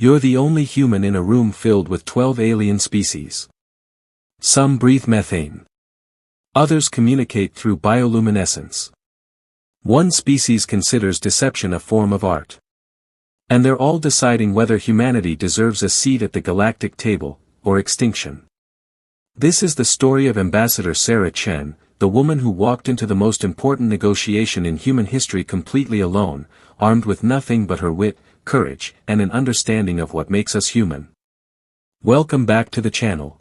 You're the only human in a room filled with 12 alien species. Some breathe methane. Others communicate through bioluminescence. One species considers deception a form of art. And they're all deciding whether humanity deserves a seat at the galactic table, or extinction. This is the story of Ambassador Sarah Chen, the woman who walked into the most important negotiation in human history completely alone, armed with nothing but her wit, courage, and an understanding of what makes us human. Welcome back to the channel.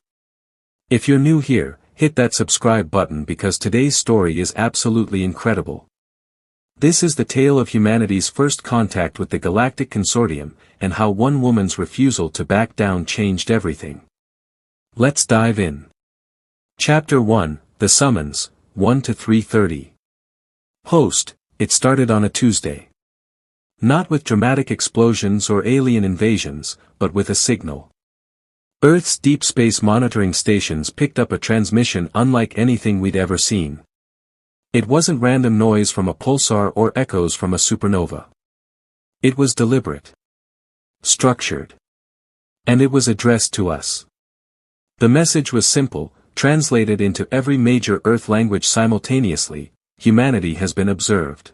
If you're new here, hit that subscribe button because today's story is absolutely incredible. This is the tale of humanity's first contact with the Galactic Consortium, and how one woman's refusal to back down changed everything. Let's dive in. Chapter 1, The Summons, 1 to 3:30. Host, it started on a Tuesday. Not with dramatic explosions or alien invasions, but with a signal. Earth's deep space monitoring stations picked up a transmission unlike anything we'd ever seen. It wasn't random noise from a pulsar or echoes from a supernova. It was deliberate. Structured. And it was addressed to us. The message was simple, translated into every major Earth language simultaneously: humanity has been observed.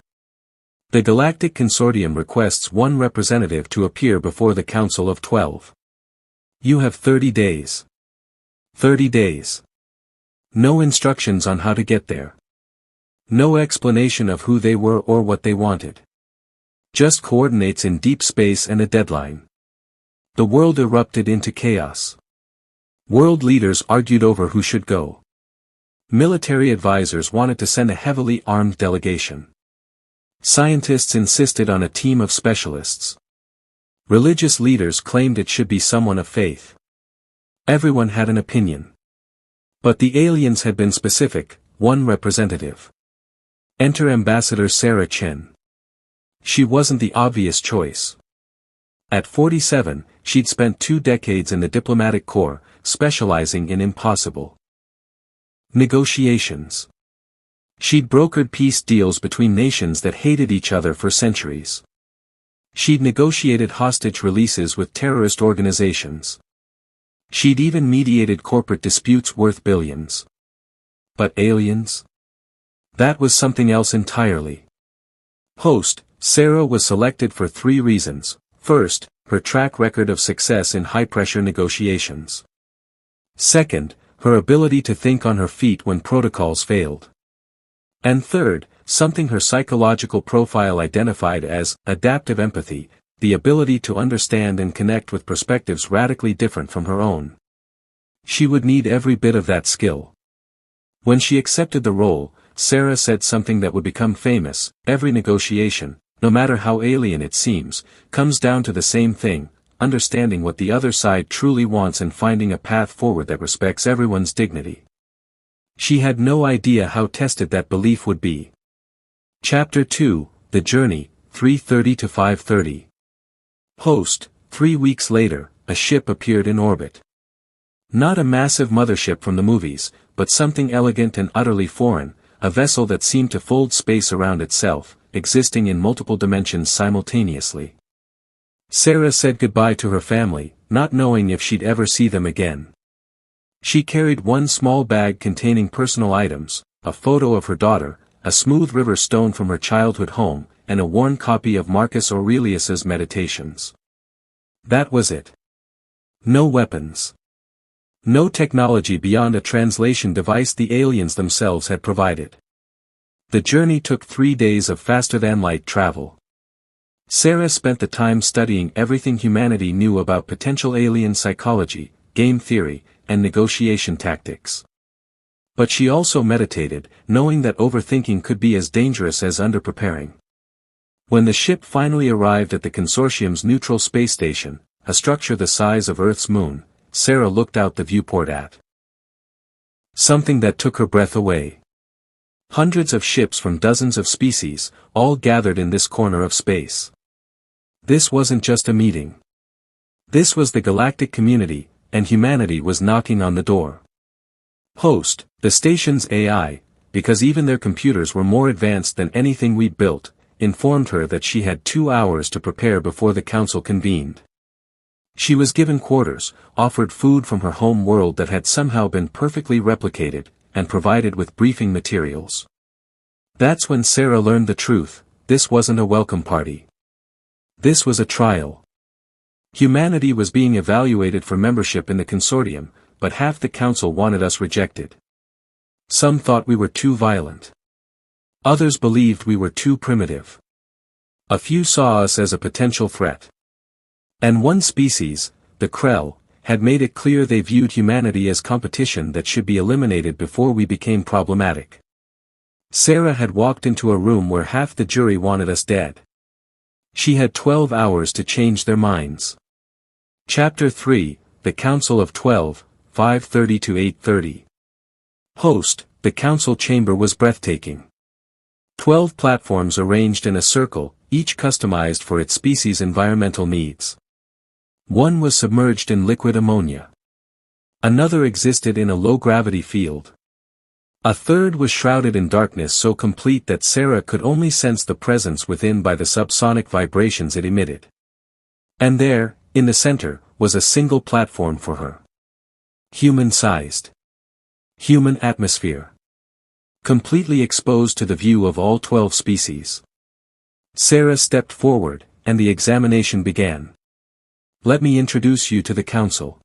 The Galactic Consortium requests one representative to appear before the Council of 12. You have 30 days. 30 days. No instructions on how to get there. No explanation of who they were or what they wanted. Just coordinates in deep space and a deadline. The world erupted into chaos. World leaders argued over who should go. Military advisors wanted to send a heavily armed delegation. Scientists insisted on a team of specialists. Religious leaders claimed it should be someone of faith. Everyone had an opinion. But the aliens had been specific: one representative. Enter Ambassador Sarah Chen. She wasn't the obvious choice. At 47, she'd spent 2 decades in the diplomatic corps, specializing in impossible negotiations. She'd brokered peace deals between nations that hated each other for centuries. She'd negotiated hostage releases with terrorist organizations. She'd even mediated corporate disputes worth billions. But aliens? That was something else entirely. Host, Sarah was selected for 3 reasons. First, her track record of success in high-pressure negotiations. Second, her ability to think on her feet when protocols failed. And third, something her psychological profile identified as adaptive empathy, the ability to understand and connect with perspectives radically different from her own. She would need every bit of that skill. When she accepted the role, Sarah said something that would become famous: every negotiation, no matter how alien it seems, comes down to the same thing: understanding what the other side truly wants and finding a path forward that respects everyone's dignity. She had no idea how tested that belief would be. Chapter 2, The Journey, 3:30 to 5:30. Host, 3 weeks later, a ship appeared in orbit. Not a massive mothership from the movies, but something elegant and utterly foreign, a vessel that seemed to fold space around itself, existing in multiple dimensions simultaneously. Sarah said goodbye to her family, not knowing if she'd ever see them again. She carried one small bag containing personal items: a photo of her daughter, a smooth river stone from her childhood home, and a worn copy of Marcus Aurelius's Meditations. That was it. No weapons. No technology beyond a translation device the aliens themselves had provided. The journey took 3 days of faster-than-light travel. Sarah spent the time studying everything humanity knew about potential alien psychology, game theory, and negotiation tactics. But she also meditated, knowing that overthinking could be as dangerous as underpreparing. When the ship finally arrived at the consortium's neutral space station, a structure the size of Earth's moon, Sarah looked out the viewport at something that took her breath away. Hundreds of ships from dozens of species, all gathered in this corner of space. This wasn't just a meeting. This was the galactic community, and humanity was knocking on the door. Host, the station's AI, because even their computers were more advanced than anything we'd built, informed her that she had 2 hours to prepare before the council convened. She was given quarters, offered food from her home world that had somehow been perfectly replicated, and provided with briefing materials. That's when Sarah learned the truth: this wasn't a welcome party. This was a trial. Humanity was being evaluated for membership in the consortium, but half the council wanted us rejected. Some thought we were too violent. Others believed we were too primitive. A few saw us as a potential threat. And one species, the Krell, had made it clear they viewed humanity as competition that should be eliminated before we became problematic. Sarah had walked into a room where half the jury wanted us dead. She had 12 hours to change their minds. Chapter 3, The Council of 12, 5:30 to 8:30. Host: the council chamber was breathtaking. 12 platforms arranged in a circle, each customized for its species' environmental needs. One was submerged in liquid ammonia. Another existed in a low-gravity field. A third was shrouded in darkness so complete that Sarah could only sense the presence within by the subsonic vibrations it emitted. And there, in the center, was a single platform for her. Human-sized. Human atmosphere. Completely exposed to the view of all 12 species. Sarah stepped forward, and the examination began. Let me introduce you to the council.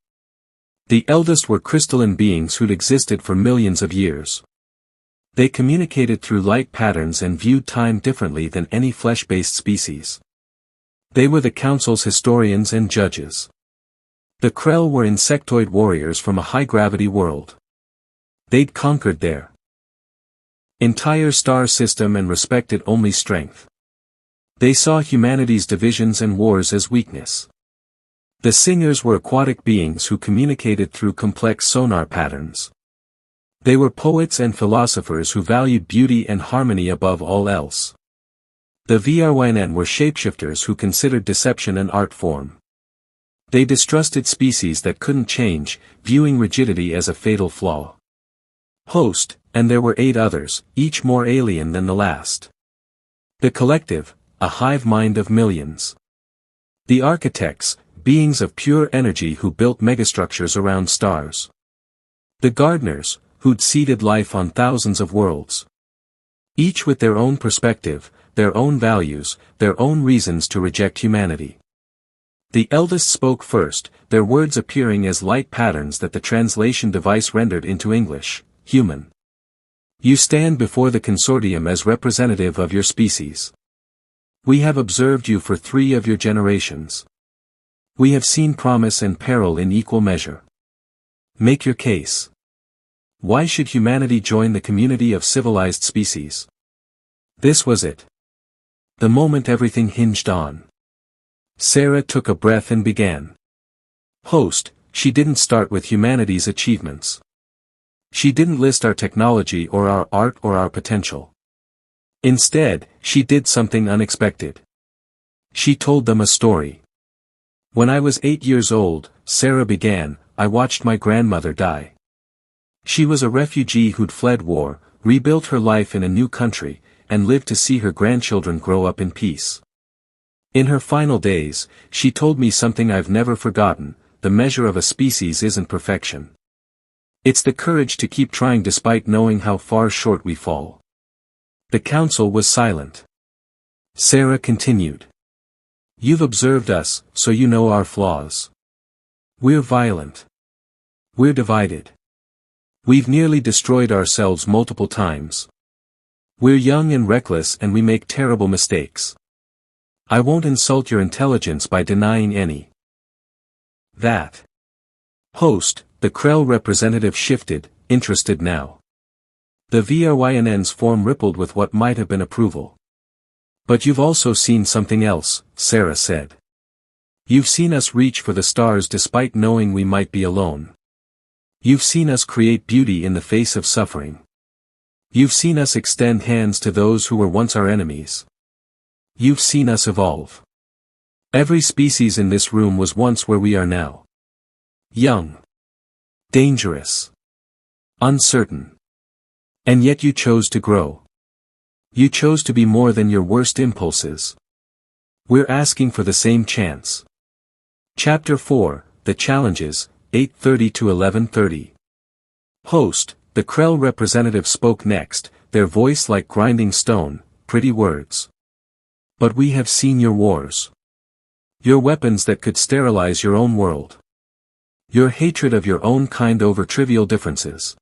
The eldest were crystalline beings who'd existed for millions of years. They communicated through light patterns and viewed time differently than any flesh-based species. They were the council's historians and judges. The Krell were insectoid warriors from a high-gravity world. They'd conquered their entire star system and respected only strength. They saw humanity's divisions and wars as weakness. The singers were aquatic beings who communicated through complex sonar patterns. They were poets and philosophers who valued beauty and harmony above all else. The Vryn were shapeshifters who considered deception an art form. They distrusted species that couldn't change, viewing rigidity as a fatal flaw. Host: and there were 8 others, each more alien than the last. The collective, a hive mind of millions. The architects, beings of pure energy who built megastructures around stars. The gardeners, who'd seeded life on thousands of worlds. Each with their own perspective, their own values, their own reasons to reject humanity. The eldest spoke first, their words appearing as light patterns that the translation device rendered into English: human. You stand before the consortium as representative of your species. We have observed you for 3 of your generations. We have seen promise and peril in equal measure. Make your case. Why should humanity join the community of civilized species? This was it. The moment everything hinged on. Sarah took a breath and began. Host: she didn't start with humanity's achievements. She didn't list our technology or our art or our potential. Instead, she did something unexpected. She told them a story. When I was 8 years old, Sarah began, I watched my grandmother die. She was a refugee who'd fled war, rebuilt her life in a new country, and lived to see her grandchildren grow up in peace. In her final days, she told me something I've never forgotten: the measure of a species isn't perfection. It's the courage to keep trying despite knowing how far short we fall. The council was silent. Sarah continued. You've observed us, so you know our flaws. We're violent. We're divided. We've nearly destroyed ourselves multiple times. We're young and reckless and we make terrible mistakes. I won't insult your intelligence by denying any. That. Host: the Krell representative shifted, interested now. The Vryn's form rippled with what might have been approval. But you've also seen something else, Sarah said. You've seen us reach for the stars despite knowing we might be alone. You've seen us create beauty in the face of suffering. You've seen us extend hands to those who were once our enemies. You've seen us evolve. Every species in this room was once where we are now. Young. Dangerous. Uncertain. And yet you chose to grow. You chose to be more than your worst impulses. We're asking for the same chance. Chapter 4, The Challenges, 8:30 to 11:30. Host, the Krell representative spoke next, their voice like grinding stone, pretty words. But we have seen your wars. Your weapons that could sterilize your own world. Your hatred of your own kind over trivial differences.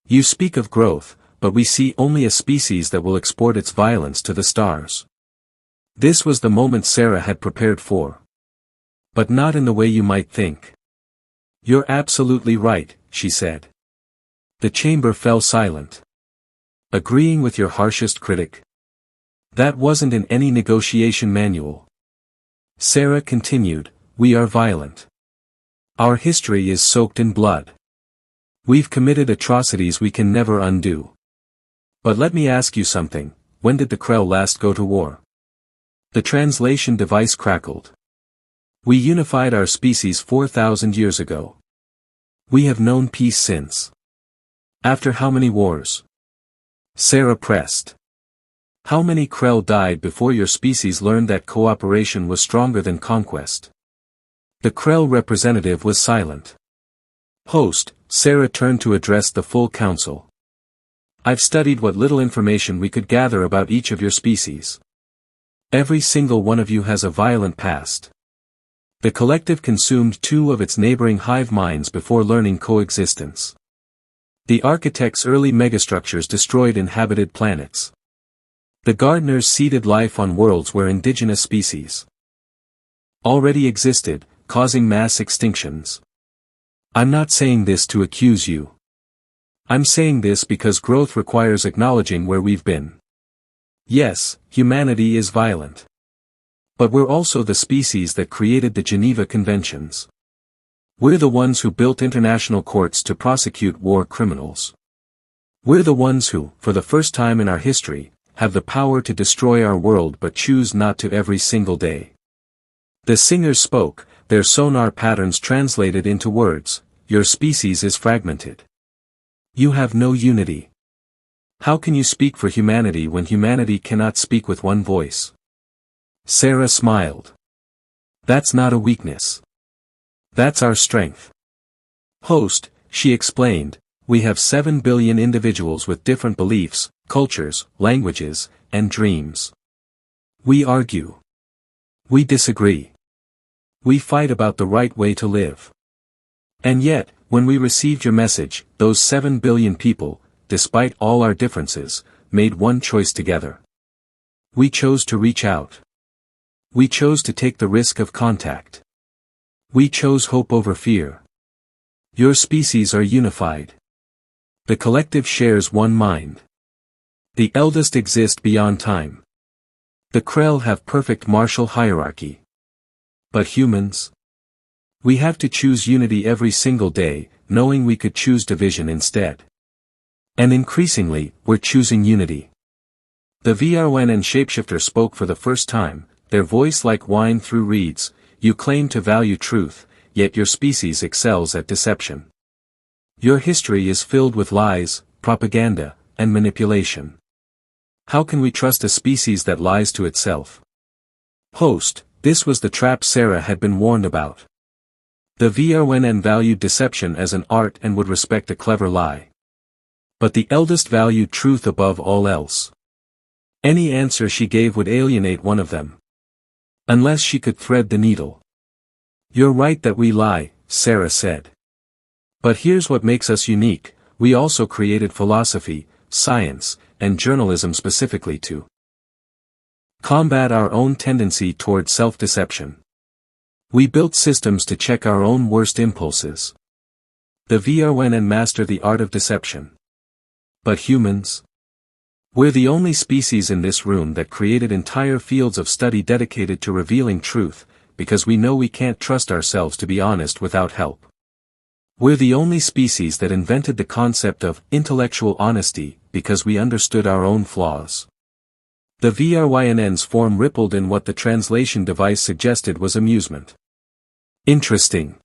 You speak of growth, but we see only a species that will export its violence to the stars. This was the moment Sarah had prepared for. But not in the way you might think. You're absolutely right, she said. The chamber fell silent. Agreeing with your harshest critic? That wasn't in any negotiation manual. Sarah continued, we are violent. Our history is soaked in blood. We've committed atrocities we can never undo. But let me ask you something, when did the Krell last go to war? The translation device crackled. We unified our species 4,000 years ago. We have known peace since. After how many wars? Sarah pressed. How many Krell died before your species learned that cooperation was stronger than conquest? The Krell representative was silent. Host, Sarah turned to address the full council. I've studied what little information we could gather about each of your species. Every single one of you has a violent past. The collective consumed 2 of its neighboring hive minds before learning coexistence. The architects' early megastructures destroyed inhabited planets. The gardeners seeded life on worlds where indigenous species already existed, causing mass extinctions. I'm not saying this to accuse you. I'm saying this because growth requires acknowledging where we've been. Yes, humanity is violent. But we're also the species that created the Geneva Conventions. We're the ones who built international courts to prosecute war criminals. We're the ones who, for the first time in our history, have the power to destroy our world but choose not to every single day. The singers spoke, their sonar patterns translated into words. Your species is fragmented. You have no unity. How can you speak for humanity when humanity cannot speak with one voice? Sarah smiled. That's not a weakness. That's our strength. Host, she explained, we have 7 billion individuals with different beliefs, cultures, languages, and dreams. We argue. We disagree. We fight about the right way to live. And yet, when we received your message, those 7 billion people, despite all our differences, made one choice together. We chose to reach out. We chose to take the risk of contact. We chose hope over fear. Your species are unified. The collective shares one mind. The eldest exist beyond time. The Krell have perfect martial hierarchy. But humans? We have to choose unity every single day, knowing we could choose division instead. And increasingly, we're choosing unity. The VRN and Shapeshifter spoke for the first time, their voice like wine through reeds. You claim to value truth, yet your species excels at deception. Your history is filled with lies, propaganda, and manipulation. How can we trust a species that lies to itself? Host, this was the trap Sarah had been warned about. The VRN valued deception as an art and would respect a clever lie. But the eldest valued truth above all else. Any answer she gave would alienate one of them. Unless she could thread the needle. You're right that we lie, Sarah said. But here's what makes us unique, we also created philosophy, science, and journalism specifically to combat our own tendency toward self-deception. We built systems to check our own worst impulses. The VRN master the art of deception. But humans? We're the only species in this room that created entire fields of study dedicated to revealing truth, because we know we can't trust ourselves to be honest without help. We're the only species that invented the concept of intellectual honesty, because we understood our own flaws. The VRYNN's form rippled in what the translation device suggested was amusement. Interesting.